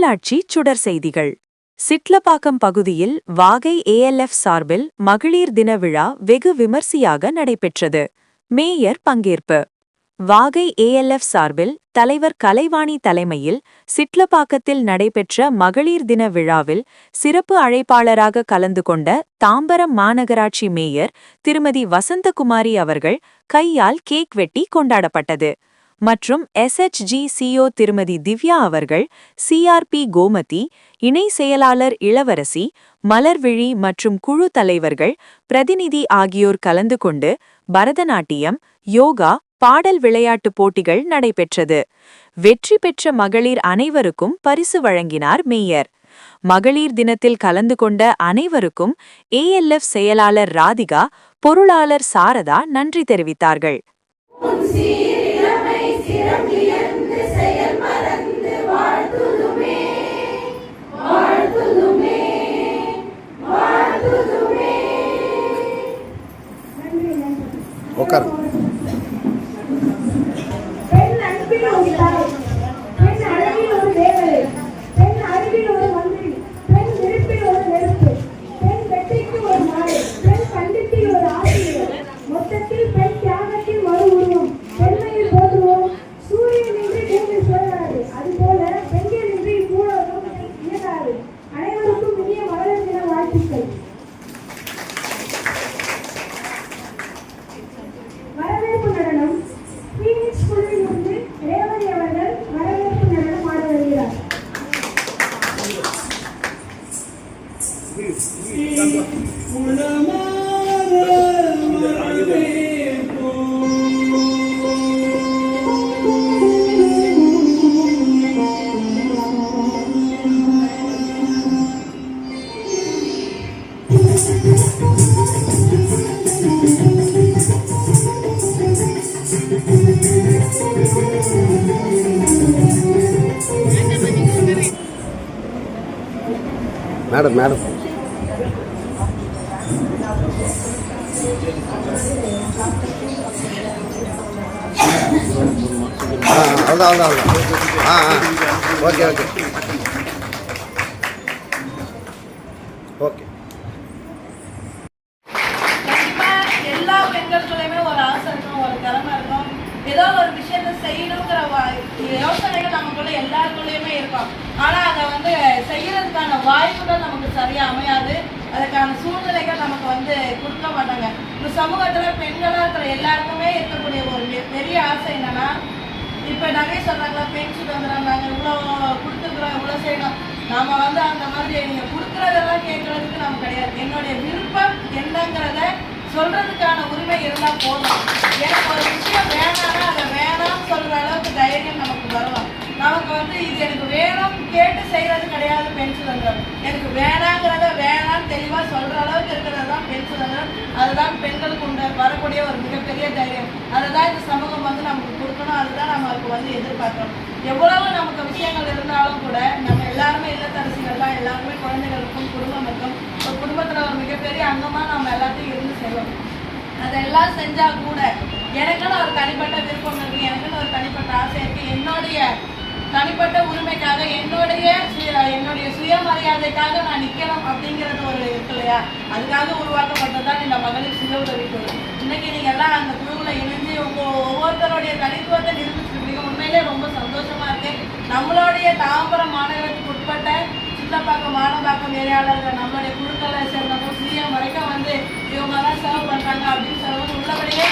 உள்ளாட்சி சுடர் செய்திகள். சிட்லப்பாக்கம் பகுதியில் வாகை ஏஎல்எஃப் சார்பில் மகளிர் தின விழா வெகு விமர்சையாக நடைபெற்றது. மேயர் பங்கேற்பு. வாகை ஏஎல்எஃப் சார்பில் தலைவர் கலைவாணி தலைமையில் சிட்லப்பாக்கத்தில் நடைபெற்ற மகளிர் தின விழாவில் சிறப்பு அழைப்பாளராக கலந்து கொண்ட தாம்பரம் மாநகராட்சி மேயர் திருமதி வசந்தகுமாரி அவர்கள் கையால் கேக் வெட்டி கொண்டாடப்பட்டது. மற்றும் எஸ்ஹெச்ஜி சிஓ திருமதி திவ்யா அவர்கள், சிஆர்பி கோமதி, இணை செயலாளர் இளவரசி, மலர்விழி மற்றும் குழு தலைவர்கள், பிரதிநிதி ஆகியோர் கலந்து கொண்டு பரதநாட்டியம், யோகா, பாடல் விளையாட்டு போட்டிகள் நடைபெற்றது. வெற்றி பெற்ற மகளிர் அனைவருக்கும் பரிசு வழங்கினார் மேயர். மகளிர் தினத்தில் கலந்து கொண்ட அனைவருக்கும் ஏஎல்எஃப் செயலாளர் ராதிகா, பொருளாளர் சாரதா நன்றி தெரிவித்தார்கள். வரவேற்பு நடனம் பீனிக்ஸ் குழுவிலிருந்து ரேவதி அவர்கள் வரவேற்பு நடனம் ஆட வருகிறார். மேடம் மேடம் அவ்வளோதான் ஓகே ஓகே ஓகே. எல்லா பெண்களுக்குள்ளயுமே ஒரு ஆசை இருக்கும், ஒரு திறமை இருக்கும், ஏதோ ஒரு விஷயத்த செய்யணுங்கிற யோசனைகள் நமக்குள்ள எல்லாருக்குள்ளயுமே இருக்கும். ஆனா அதை வந்து செய்யறதுக்கான வாய்ப்புகள் நமக்கு சரியா அமையாது, அதுக்கான சூழ்நிலைகள் நமக்கு வந்து கொடுக்க மாட்டாங்க. இந்த சமூகத்துல பெண்களா இருக்கிற எல்லாருக்குமே இருக்கக்கூடிய ஒரு பெரிய ஆசை என்னன்னா, இப்ப நிறைய சொல்றாங்களா, பெண் சுதந்திரம் நாங்க இவ்வளவு கொடுத்துக்கிறோம், இவ்வளவு செய்யணும். நாம வந்து அந்த மாதிரி நீங்க கொடுக்கறதெல்லாம் கேட்கறதுக்கு நம்ம கிடையாது. என்னுடைய விருப்பம் என்னங்கிறத சொல்றதுக்கான உரிமை இருந்தா போதும். எனக்கு ஒரு விஷயம் வேணாம்னா அதை வேணாம்னு சொல்ற அளவுக்கு தைரியம் நமக்கு வரலாம். நமக்கு வந்து இது எனக்கு வேணும் கேட்டு செய்யறது கிடையாது பெண் சுதந்திரம். எனக்கு வேணாங்கிறத வேணான்னு தெளிவா சொல்ற அளவுக்கு இருக்கிறது தான் பெண் சுதந்திரம். அதுதான் பெண்களுக்கு உண்டு வரக்கூடிய ஒரு மிகப்பெரிய தைரியம். அதுதான் இந்த சமூகம் வந்து நமக்கு கொடுக்கணும், அதுதான் நமக்கு வந்து எதிர்பார்க்கணும். எவ்வளவு நமக்கு விஷயங்கள் இருந்தாலும் கூட நம்ம எல்லாருமே இல்லத்தரசிகள் தான், எல்லாருமே குழந்தைகளுக்கும் குடும்பம் இருக்கும். ஒரு குடும்பத்துல ஒரு மிகப்பெரிய அங்கமா நம்ம எல்லாத்தையும் இருந்து செய்வோம். அதெல்லாம் செஞ்சா கூட எனக்குன்னு ஒரு தனிப்பட்ட விருப்பம் இருக்கு, எனக்குன்னு ஒரு தனிப்பட்ட ஆசை இருக்கு. என்னுடைய தனிப்பட்ட உரிமைக்காக, என்னுடைய சுயமரியாதைக்காக நான் நிற்கணும் அப்படிங்கிறது ஒரு இருக்கு இல்லையா, அதுக்காக உருவாக்கப்பட்டதுதான் இந்த மகளிர் சுய உதவி குழு. இன்னைக்கு நீங்க எல்லாம் அந்த குழுவுல இணைஞ்சு உங்க ஒவ்வொருத்தருடைய தனித்துவத்தை நிரூபிச்சிருக்கீங்க. உண்மையிலே ரொம்ப சந்தோஷமா இருக்கு. நம்மளுடைய தாம்பரம் மாநகரத்துக்கு உட்பட்ட சிட்லப்பாக்கம் மானம்பாக்கம் ஏரியாளர்கள் நம்மளுடைய குழுக்களை சேர்ந்தவங்க சிஎம் வரைக்கும் வந்து இவங்க தான் சர்வ் பண்றாங்க அப்படின்னு சொல்லுவது உள்ளபடியே